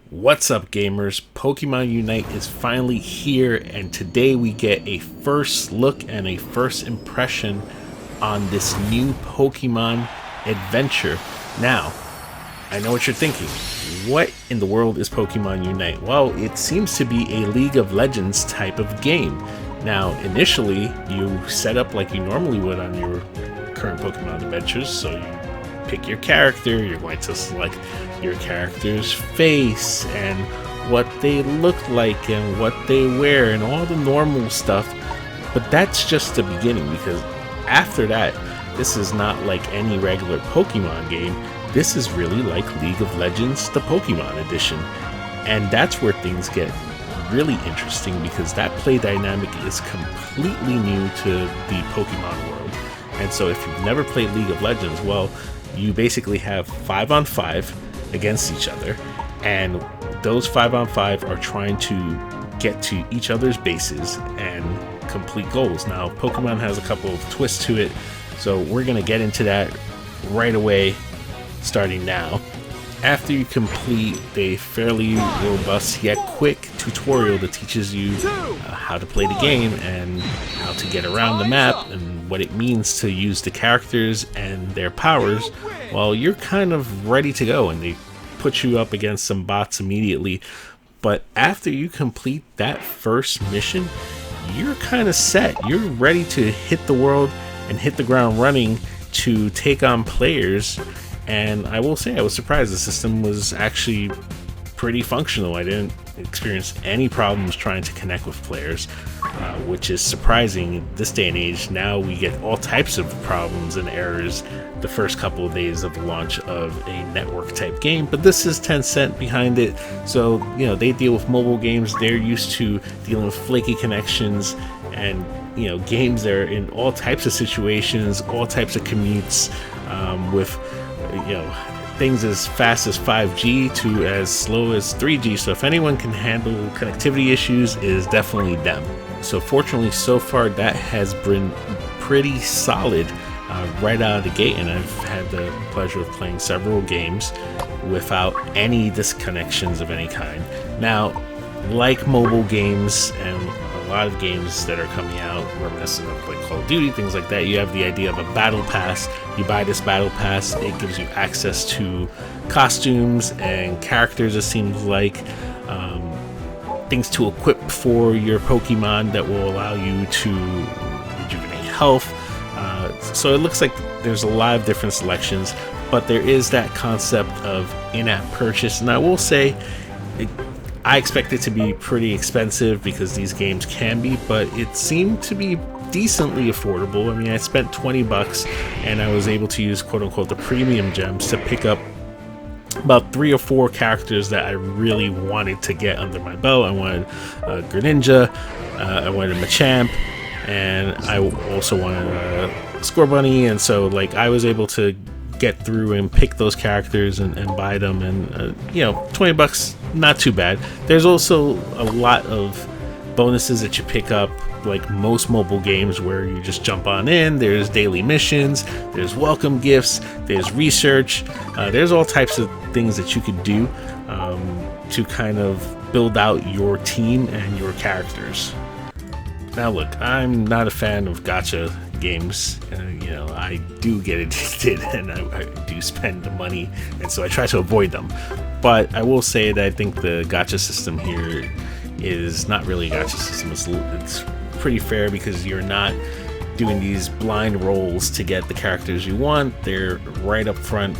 What's up, gamers? Pokemon Unite is finally here, and today we get a first look and a first impression on this new Pokemon adventure. Now, I know what you're thinking. What in the world is Pokemon Unite? Well, it seems to be a League of Legends type of game. Now, initially, you set up like you normally would on your current Pokemon adventures, so you pick your character, you're going to select your character's face and what they look like and what they wear and all the normal stuff. But that's just the beginning, because after that, this is not like any regular Pokemon game. This is really like League of Legends, the Pokemon edition. And that's where things get really interesting, because that play dynamic is completely new to the Pokemon world. And so if you've never played League of Legends, well, you basically have 5-on-5 against each other, and those 5-on-5 are trying to get to each other's bases and complete goals. Now, Pokemon has a couple of twists to it, so we're going to get into that right away, starting now. After you complete a fairly robust yet quick tutorial that teaches you how to play the game and how to get around the map and what it means to use the characters and their powers, well, you're kind of ready to go, and they put you up against some bots immediately. But after you complete that first mission, you're kind of set. You're ready to hit the world and hit the ground running to take on players. And I will say, I was surprised the system was actually pretty functional. I didn't experience any problems trying to connect with players, which is surprising in this day and age. Now we get all types of problems and errors the first couple of days of the launch of a network type game, but this is Tencent behind it, so they deal with mobile games. They're used to dealing with flaky connections and games that are in all types of situations, all types of commutes, with things as fast as 5G to as slow as 3G. So if anyone can handle connectivity issues, it is definitely them. So fortunately, so far that has been pretty solid right out of the gate, and I've had the pleasure of playing several games without any disconnections of any kind. Now, like mobile games and a lot of games that are coming out reminiscent of like Call of Duty, things like that, you have the idea of a battle pass. You buy this battle pass, it gives you access to costumes and characters, it seems like, things to equip for your Pokemon that will allow you to rejuvenate health. So it looks like there's a lot of different selections, but there is that concept of in-app purchase. And I will say, I expect it to be pretty expensive because these games can be, but it seemed to be decently affordable. I mean, I spent $20 and I was able to use quote-unquote the premium gems to pick up about 3 or 4 characters that I really wanted to get under my belt. I wanted Greninja, I wanted Machamp, and I also wanted Scorbunny, and so like I was able to get through and pick those characters and buy them, and $20, not too bad. There's also a lot of bonuses that you pick up, like most mobile games, where you just jump on in. There's daily missions, there's welcome gifts, there's research, there's all types of things that you could do to kind of build out your team and your characters. Now look, I'm not a fan of gacha games. I do get addicted and I do spend the money, and so I try to avoid them. But I will say that I think the gacha system here is not really a gacha system. It's pretty fair, because you're not doing these blind rolls to get the characters you want. They're right up front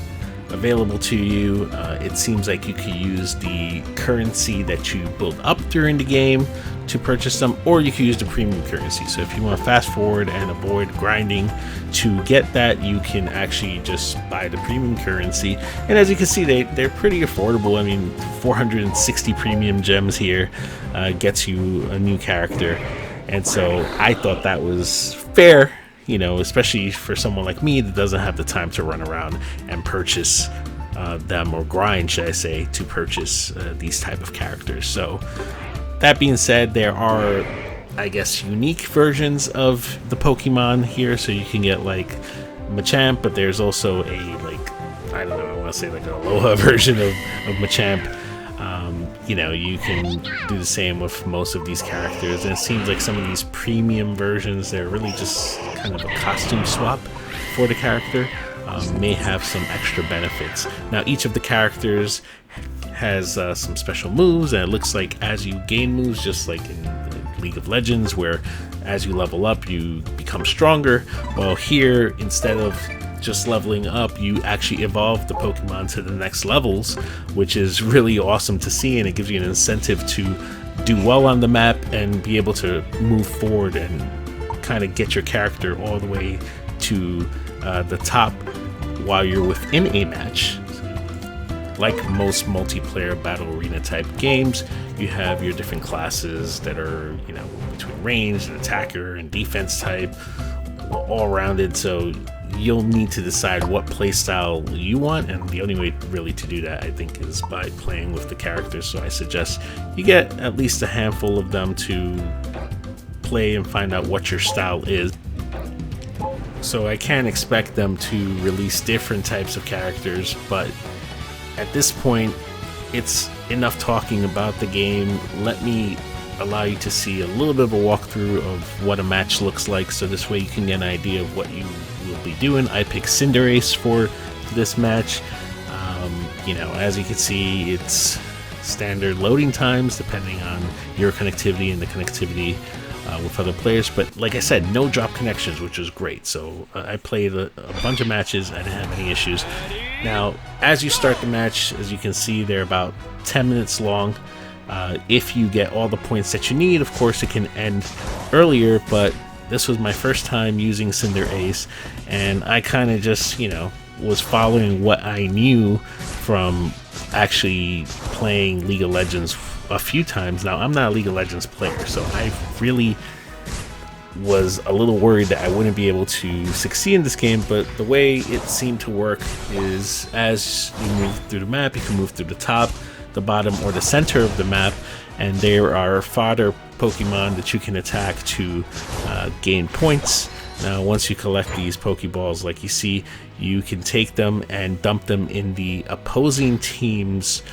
available to you. It seems like you could use the currency that you build up during the game to purchase them, or you can use the premium currency. So if you want to fast forward and avoid grinding to get that, you can actually just buy the premium currency. And as you can see, they're pretty affordable. I mean, 460 premium gems here gets you a new character, and so I thought that was fair, especially for someone like me that doesn't have the time to run around and purchase them, or grind, should I say, to purchase these type of characters. So that being said, there are, I guess, unique versions of the Pokemon here. So you can get like Machamp, but there's also a, like, I don't know, I want to say like an Aloha version of Machamp. You know, you can do the same with most of these characters, and it seems like some of these premium versions, they're really just kind of a costume swap for the character. May have some extra benefits. Now, each of the characters has some special moves, and it looks like as you gain moves, just like in League of Legends, where as you level up, you become stronger. Well, here, instead of just leveling up, you actually evolve the Pokemon to the next levels, which is really awesome to see, and it gives you an incentive to do well on the map and be able to move forward and kind of get your character all the way to the top while you're within a match. Like most multiplayer battle arena type games, you have your different classes that are, you know, between range and attacker and defense type, all rounded. So you'll need to decide what playstyle you want, and the only way really to do that, I think, is by playing with the characters. So I suggest you get at least a handful of them to play and find out what your style is. So I can expect them to release different types of characters, but at this point, it's enough talking about the game. Let me allow you to see a little bit of a walkthrough of what a match looks like, so this way you can get an idea of what you will be doing. I picked Cinderace for this match. You know, as you can see, it's standard loading times depending on your connectivity and the connectivity with other players, but like I said, no drop connections, which is great. So I played a bunch of matches. I didn't have any issues. Now, as you start the match, as you can see, they're about 10 minutes long. If you get all the points that you need, of course, it can end earlier, but this was my first time using Cinderace, and I kind of just, you know, was following what I knew from actually playing League of Legends a few times. Now, I'm not a League of Legends player, so I really was a little worried that I wouldn't be able to succeed in this game, but the way it seemed to work is as you move through the map, you can move through the top, the bottom, or the center of the map, and there are fodder Pokemon that you can attack to gain points. Now, once you collect these Pokeballs, like you see, you can take them and dump them in the opposing team's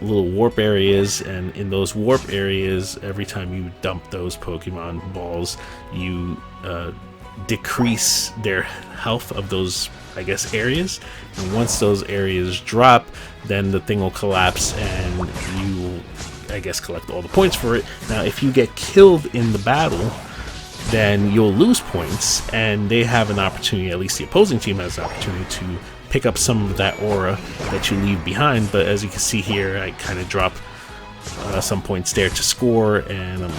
little warp areas, and in those warp areas, every time you dump those Pokemon balls, you decrease their health of those, I guess, areas. And once those areas drop, then the thing will collapse and you will, I guess, collect all the points for it. Now, if you get killed in the battle, then you'll lose points, and they have an opportunity, at least the opposing team has an opportunity, to pick up some of that aura that you leave behind. But as you can see here, I kind of drop some points there to score, and I'm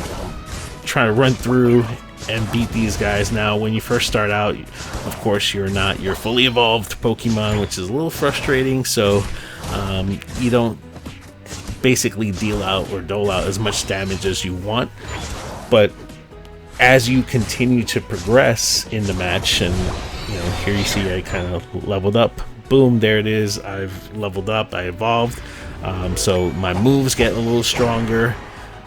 trying to run through and beat these guys. Now, when you first start out, of course, you're not your fully evolved Pokemon, which is a little frustrating, so you don't basically deal out or dole out as much damage as you want. But as you continue to progress in the match, and you know, here you see I kind of leveled up. Boom, there it is. I've leveled up. I evolved. So my moves get a little stronger.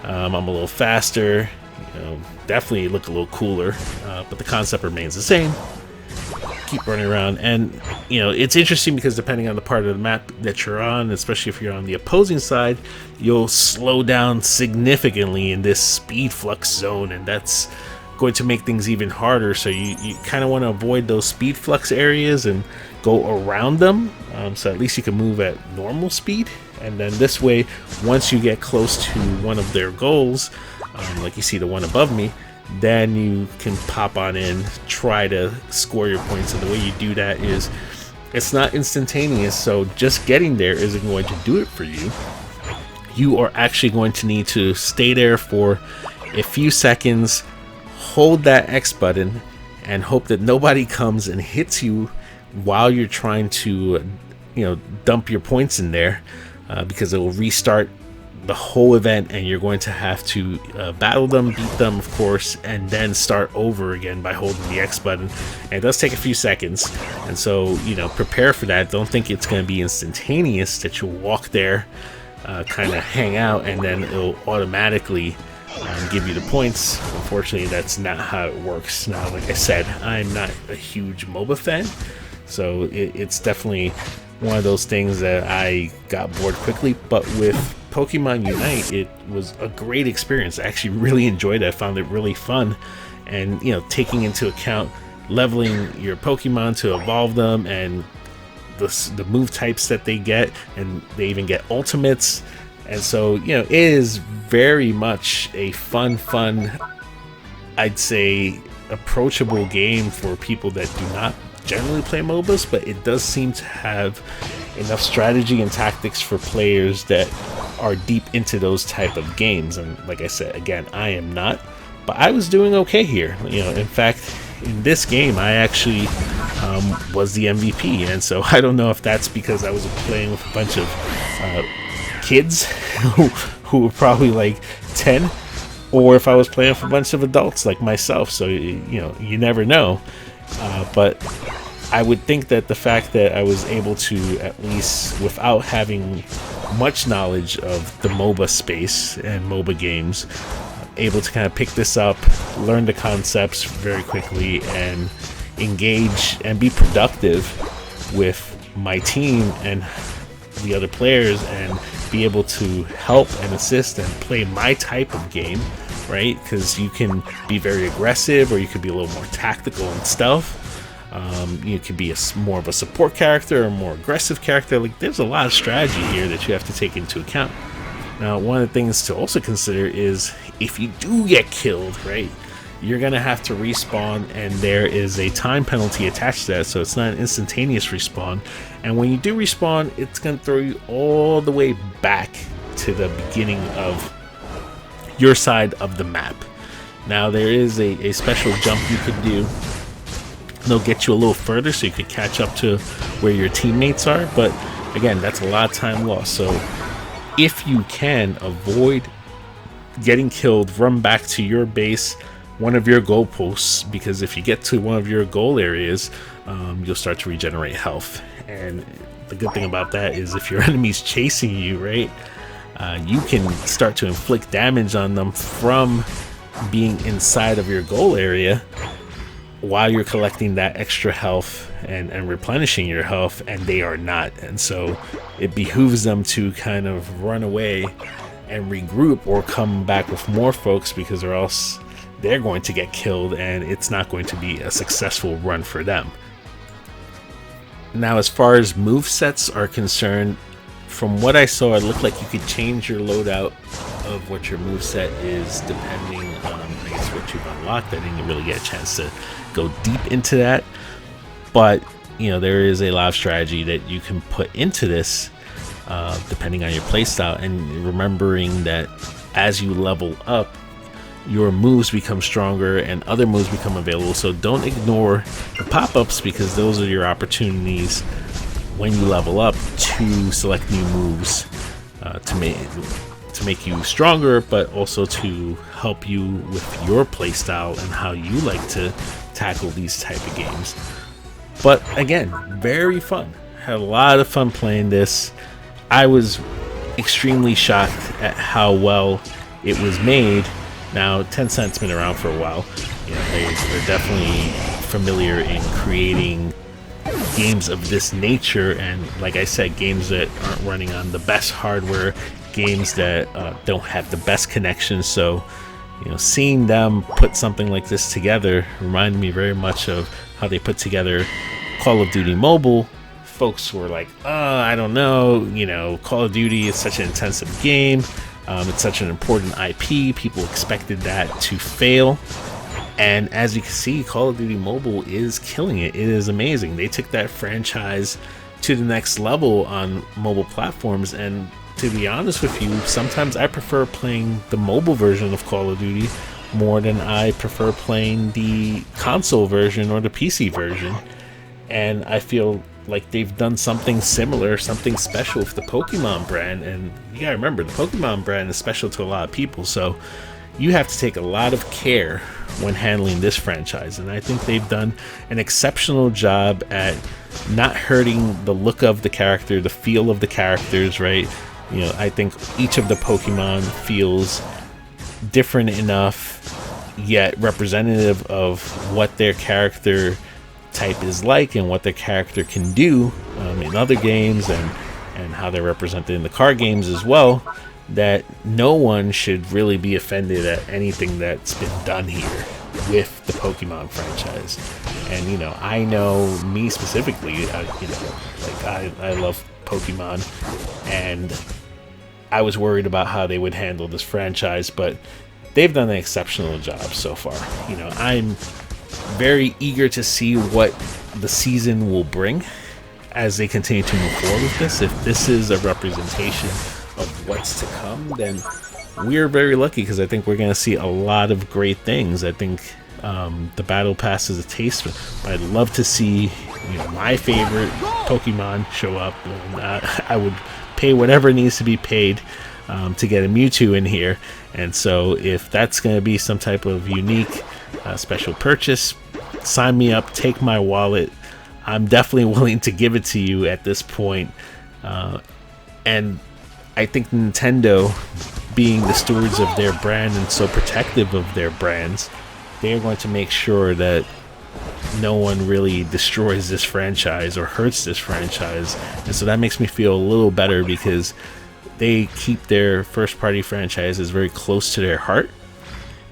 I'm a little faster. You know, definitely look a little cooler. But the concept remains the same. Keep running around, and you know, it's interesting because depending on the part of the map that you're on, especially if you're on the opposing side, you'll slow down significantly in this speed flux zone, and that's going to make things even harder. So you kind of want to avoid those speed flux areas and go around them, so at least you can move at normal speed. And then this way, once you get close to one of their goals, like you see the one above me, then you can pop on in, try to score your points. And the way you do that is, it's not instantaneous, so just getting there isn't going to do it for you. You are actually going to need to stay there for a few seconds, hold that X button, and hope that nobody comes and hits you while you're trying to, you know, dump your points in there, because it will restart the whole event, and you're going to have to battle them, beat them, of course, and then start over again by holding the X button. And it does take a few seconds, and so, you know, prepare for that. Don't think it's going to be instantaneous, that you'll walk there, kind of hang out, and then it'll automatically give you the points. Unfortunately, that's not how it works. Now, like I said, I'm not a huge MOBA fan, so it's definitely one of those things that I got bored quickly. But with Pokemon Unite, it was a great experience. I actually really enjoyed it. I found it really fun, and taking into account leveling your Pokemon to evolve them, and the move types that they get, and they even get ultimates. And so it is very much a fun, I'd say, approachable game for people that do not generally play MOBAs, but it does seem to have enough strategy and tactics for players that are deep into those type of games. And like I said, again, I am not, but I was doing okay here. In fact, in this game, I actually was the MVP, and so I don't know if that's because I was playing with a bunch of kids who were probably like 10, or if I was playing with a bunch of adults like myself. So you never know, but I would think that the fact that I was able to, at least without having much knowledge of the MOBA space and MOBA games, able to kind of pick this up, learn the concepts very quickly, and engage and be productive with my team and the other players, and be able to help and assist and play my type of game, right? Because you can be very aggressive, or you could be a little more tactical and stealth. You could be more of a support character or a more aggressive character. Like, there's a lot of strategy here that you have to take into account. Now, one of the things to also consider is if you do get killed, right, you're gonna have to respawn, and there is a time penalty attached to that, so it's not an instantaneous respawn. And when you do respawn, it's gonna throw you all the way back to the beginning of your side of the map. Now, there is a special jump you could do. They'll get you a little further so you could catch up to where your teammates are, but again, that's a lot of time lost. So if you can avoid getting killed, run back to your base, one of your goal posts, because if you get to one of your goal areas, you'll start to regenerate health. And the good thing about that is if your enemy's chasing you, right, you can start to inflict damage on them from being inside of your goal area while you're collecting that extra health and replenishing your health, and they are not. And so it behooves them to kind of run away and regroup, or come back with more folks, because or else they're going to get killed and it's not going to be a successful run for them. Now, as far as move sets are concerned, from what I saw, it looked like you could change your loadout of what your moveset is depending on, I guess, what you've unlocked. I didn't really get a chance to go deep into that, but there is a lot of strategy that you can put into this depending on your playstyle, and remembering that as you level up, your moves become stronger and other moves become available. So don't ignore the pop-ups, because those are your opportunities when you level up to select new moves to make you stronger, but also to help you with your playstyle and how you like to tackle these type of games. But again, very fun. Had a lot of fun playing this. I was extremely shocked at how well it was made. Now, Tencent's been around for a while. They're definitely familiar in creating games of this nature, and like I said, games that aren't running on the best hardware, games that don't have the best connections. So seeing them put something like this together reminded me very much of how they put together Call of Duty Mobile. Folks were like, I don't know, Call of Duty is such an intensive game, it's such an important IP, people expected that to fail. And as you can see, Call of Duty Mobile is killing it. It is amazing. They took that franchise to the next level on mobile platforms, and to be honest with you, sometimes I prefer playing the mobile version of Call of Duty more than I prefer playing the console version or the PC version. And I feel like they've done something similar, something special with the Pokemon brand. And you gotta remember, the Pokemon brand is special to a lot of people, so you have to take a lot of care when handling this franchise. And I think they've done an exceptional job at not hurting the look of the character, the feel of the characters, right? I think each of the Pokemon feels different enough, yet representative of what their character type is like and what their character can do in other games, and how they're represented in the card games as well. that no one should really be offended at anything that's been done here with the Pokemon franchise. And you know, I know me specifically, I love Pokemon, and I was worried about how they would handle this franchise, but they've done an exceptional job so far. You know, I'm very eager to see what the season will bring as they continue to move forward with this. If this is a representation of what's to come, then we're very lucky, because I think we're going to see a lot of great things. I think the Battle Pass is a taste, but I'd love to see, you know, my favorite Pokemon show up. And I would pay whatever needs to be paid to get a Mewtwo in here. And so if that's going to be some type of unique special purchase, sign me up, take my wallet. I'm definitely willing to give it to you at this point. And I think Nintendo, being the stewards of their brand and so protective of their brands, they are going to make sure that no one really destroys this franchise or hurts this franchise. And so that makes me feel a little better, because they keep their first party franchises very close to their heart,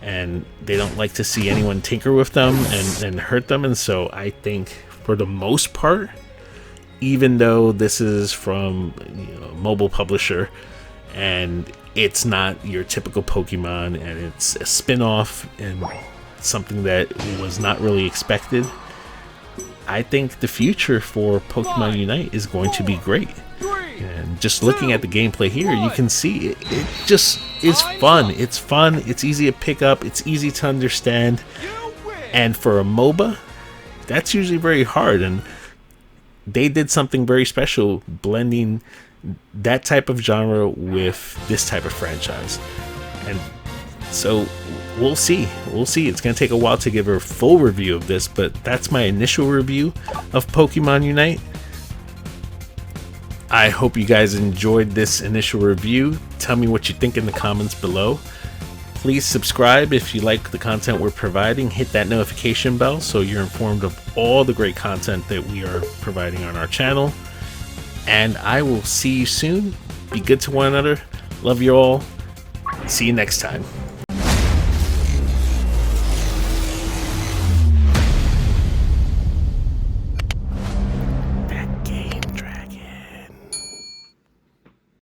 and they don't like to see anyone tinker with them and hurt them. And so I think for the most part, even though this is from, you know, a mobile publisher and it's not your typical Pokemon, and it's a spin-off and something that was not really expected, I think the future for Pokemon Unite is going to be great. And just looking at the gameplay here, you can see it just is fun. It's fun, it's easy to pick up, it's easy to understand, and for a MOBA, that's usually very hard, and they did something very special, blending that type of genre with this type of franchise. And so we'll see. It's going to take a while to give a full review of this, but that's my initial review of Pokemon Unite. I hope you guys enjoyed this initial review. Tell me what you think in the comments below. Please subscribe if you like the content we're providing. Hit that notification bell so you're informed of all the great content that we are providing on our channel. And I will see you soon. Be good to one another. Love you all. See you next time.